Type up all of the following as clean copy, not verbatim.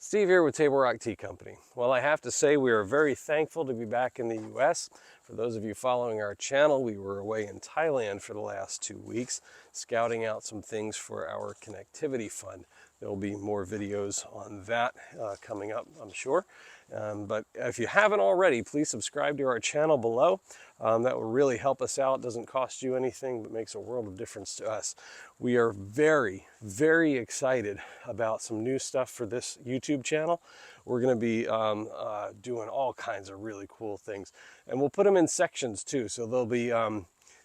Steve here with Table Rock Tea Company. Well, I have to say we are very thankful to be back in the U.S. For those of you following our channel, we were away in Thailand for the last 2 weeks, scouting out some things for our connectivity fund. There will be more videos on that coming up, I'm sure. But if you haven't already, please subscribe to our channel below. That will really help us out. It doesn't cost you anything, but makes a world of difference to us. We are very, very excited about some new stuff for this YouTube channel. We're going to be doing all kinds of really cool things. And we'll put them in sections too. So there'll be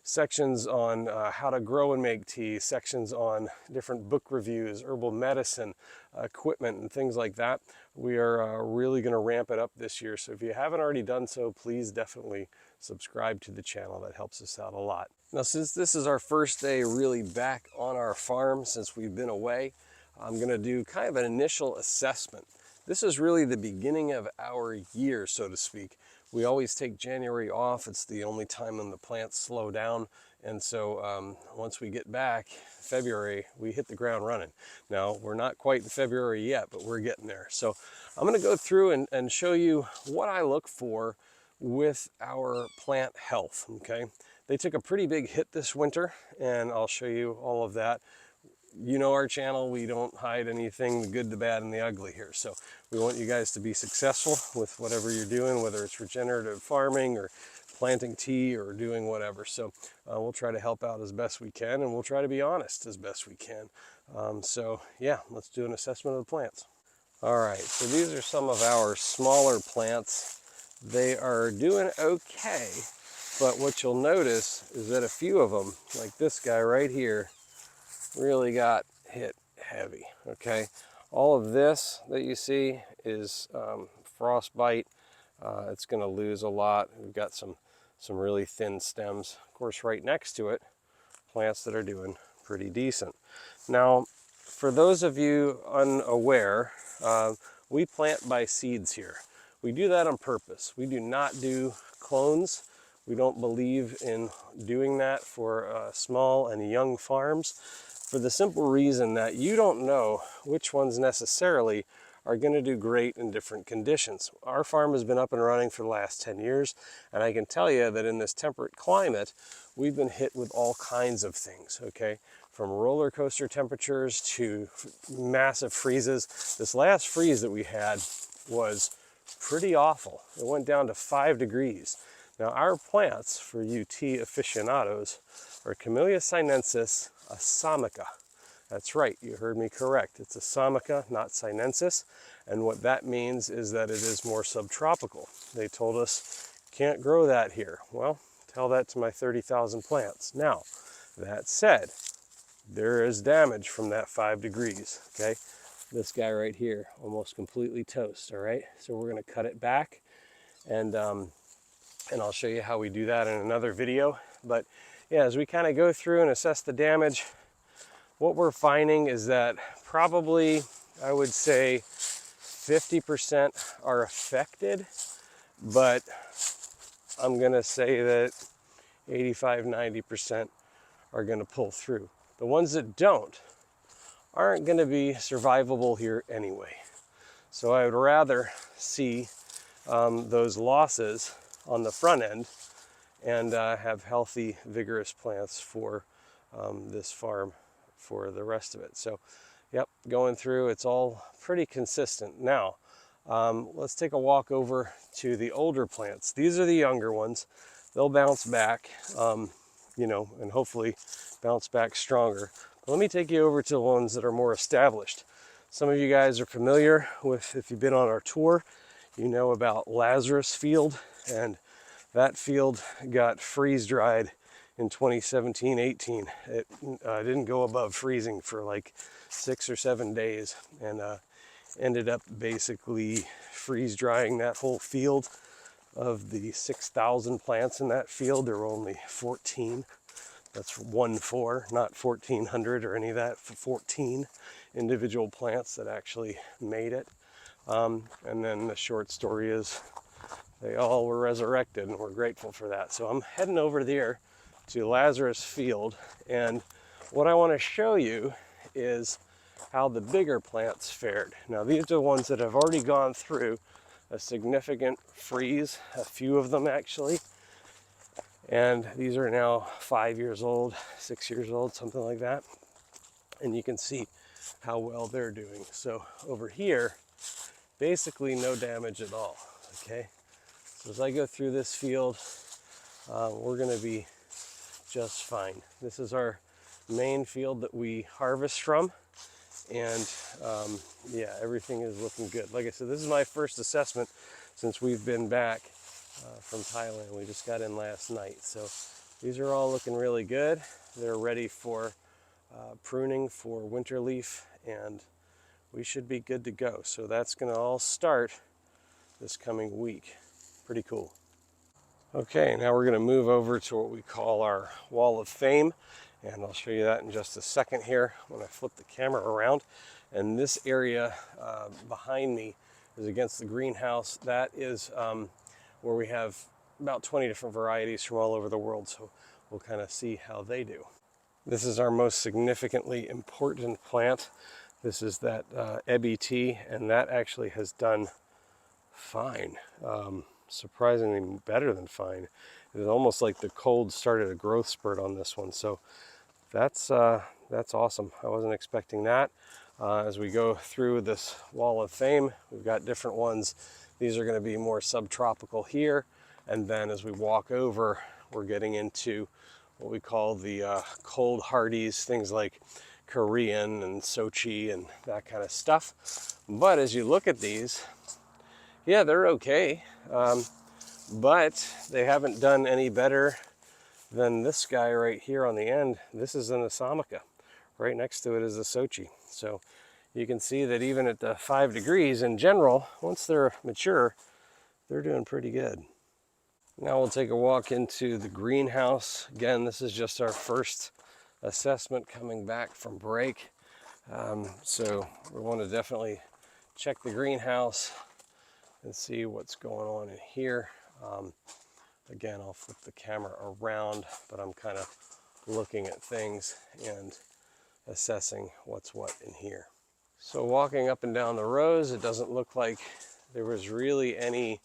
sections on how to grow and make tea, sections on different book reviews, herbal medicine, equipment, and things like that. We are really going to ramp it up this year. So if you haven't already done so, please definitely subscribe to the channel. That helps us out a lot. Now, since this is our first day really back on our farm since we've been away, I'm going to do kind of an initial assessment. This is really the beginning of our year, so to speak. We always take January off. It's the only time when the plants slow down. And so once we get back, February, we hit the ground running. Now, we're not quite in February yet, but we're getting there. So I'm going to go through and show you what I look for with our plant health, okay? They took a pretty big hit this winter, and I'll show you all of that. You know our channel, we don't hide anything, the good, the bad, and the ugly here. So we want you guys to be successful with whatever you're doing, whether it's regenerative farming or planting tea or doing whatever. So we'll try to help out as best we can, and we'll try to be honest as best we can. So yeah, let's do an assessment of the plants. All right, so these are some of our smaller plants. They are doing okay, but what you'll notice is that a few of them, like this guy right here, really got hit heavy, okay? All of this that you see is frostbite. It's gonna lose a lot. We've got some really thin stems. Of course, right next to it, plants that are doing pretty decent. Now, for those of you unaware, we plant by seeds here. We do that on purpose. We do not do clones. We don't believe in doing that for small and young farms, for the simple reason that you don't know which ones necessarily are going to do great in different conditions. Our farm has been up and running for the last 10 years, and I can tell you that in this temperate climate, we've been hit with all kinds of things, okay? From roller coaster temperatures to massive freezes. This last freeze that we had was pretty awful. It went down to 5 degrees. Now, our plants, for you tea aficionados, are Camellia sinensis asamica. That's right, you heard me correct. It's asamica, not sinensis. And what that means is that it is more subtropical. They told us, can't grow that here. Well, tell that to my 30,000 plants. Now, that said, there is damage from that 5 degrees, okay? This guy right here, almost completely toast, all right? So we're gonna cut it back, and I'll show you how we do that in another video. But yeah, as we kind of go through and assess the damage, what we're finding is that probably, I would say, 50% are affected, but I'm gonna say that 85, 90% are gonna pull through. The ones that don't aren't gonna be survivable here anyway. So I would rather see those losses on the front end and have healthy, vigorous plants for this farm for the rest of it. So, yep, going through, it's all pretty consistent. Now, let's take a walk over to the older plants. These are the younger ones. They'll bounce back, you know, and hopefully bounce back stronger. But let me take you over to the ones that are more established. Some of you guys are familiar with, if you've been on our tour, you know about Lazarus field, and that field got freeze dried in 2017-18. It didn't go above freezing for like 6 or 7 days, and ended up basically freeze drying that whole field. Of the 6,000 plants in that field, there were only 14. That's 1-4, not 1,400 or any of that, 14 individual plants that actually made it. And then the short story is they all were resurrected, and we're grateful for that. So I'm heading over there to Lazarus Field, and what I want to show you is how the bigger plants fared. Now these are ones that have already gone through a significant freeze, a few of them actually, and these are now 5 years old, 6 years old, something like that. And you can see how well they're doing. So over here, basically no damage at all, okay? So as I go through this field, we're gonna be just fine. This is our main field that we harvest from, and yeah, everything is looking good. Like I said, this is my first assessment since we've been back from Thailand. We just got in last night. So these are all looking really good. They're ready for pruning for winter leaf, and we should be good to go. So that's gonna all start this coming week. Pretty cool. Okay, now we're gonna move over to what we call our wall of fame, and I'll show you that in just a second here when I flip the camera around. And this area behind me is against the greenhouse. That is where we have about 20 different varieties from all over the world, so we'll kind of see how they do. This is our most significantly important plant. This is that EBT, and that actually has done fine. Surprisingly better than fine. It's almost like the cold started a growth spurt on this one, so that's awesome. I wasn't expecting that. As we go through this wall of fame, we've got different ones. These are going to be more subtropical here, and then as we walk over, we're getting into what we call the cold hardies, things like Korean and Sochi and that kind of stuff. But as you look at these, yeah, they're okay, but they haven't done any better than this guy right here on the end. This is an Assamica. Right next to it is a Sochi. So you can see that even at the 5 degrees in general, once they're mature, they're doing pretty good. Now we'll take a walk into the greenhouse. Again, this is just our first assessment coming back from break. So we want to definitely check the greenhouse and see what's going on in here. Again, I'll flip the camera around, but I'm kind of looking at things and assessing what's what in here. So walking up and down the rows, it doesn't look like there was really any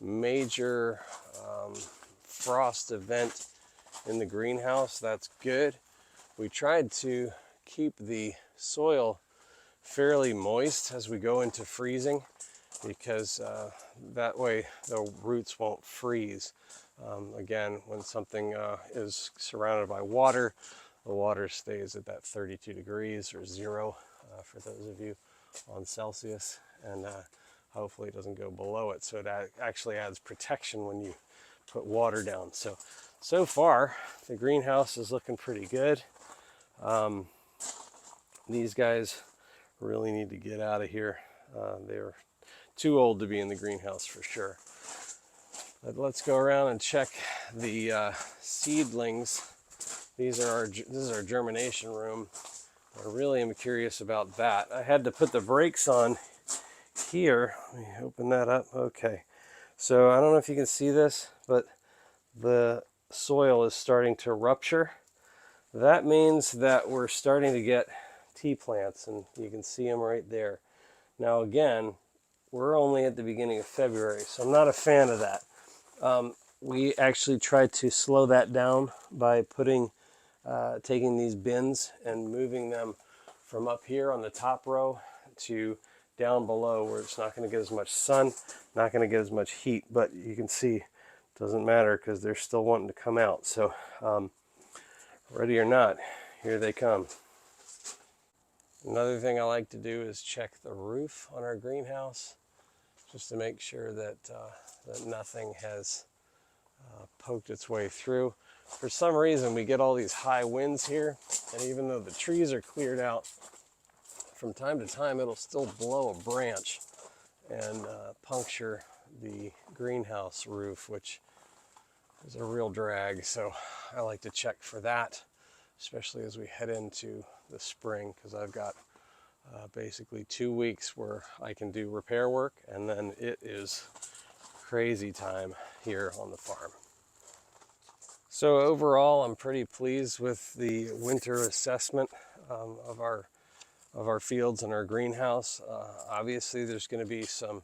major frost event in the greenhouse. That's good. We tried to keep the soil fairly moist as we go into freezing, because that way the roots won't freeze. Again, when something is surrounded by water, the water stays at that 32 degrees or 0 for those of you on Celsius, and hopefully it doesn't go below it. So it actually adds protection when you put water down. So far, the greenhouse is looking pretty good. These guys really need to get out of here. They're too old to be in the greenhouse for sure. But let's go around and check the seedlings. This is our germination room. I really am curious about that. I had to put the brakes on here. Let me open that up. Okay. So I don't know if you can see this, but the soil is starting to rupture. That means that we're starting to get tea plants, and you can see them right there. Now again, we're only at the beginning of February, so I'm not a fan of that. We actually tried to slow that down by taking these bins and moving them from up here on the top row to down below, where it's not going to get as much sun, not going to get as much heat, but you can see it doesn't matter because they're still wanting to come out. So ready or not, here they come. Another thing I like to do is check the roof on our greenhouse, just to make sure that nothing has poked its way through. For some reason, we get all these high winds here, and even though the trees are cleared out, from time to time it'll still blow a branch and puncture the greenhouse roof, which is a real drag. So I like to check for that, especially as we head into the spring, because I've got basically 2 weeks where I can do repair work, and then it is crazy time here on the farm. So overall, I'm pretty pleased with the winter assessment of our of our fields and our greenhouse. Obviously there's going to be some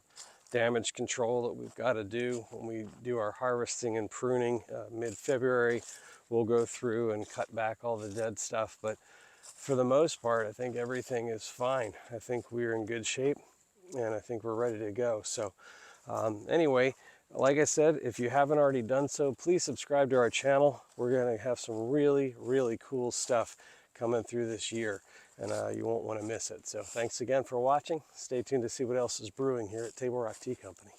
damage control that we've got to do when we do our harvesting and pruning mid-February. We'll go through and cut back all the dead stuff, but for the most part I think everything is fine. I think we're in good shape and I think we're ready to go. So anyway, like I said, if you haven't already done so, please subscribe to our channel. We're going to have some really, really cool stuff coming through this year, and you won't want to miss it. So thanks again for watching. Stay tuned to see what else is brewing here at Table Rock Tea Company.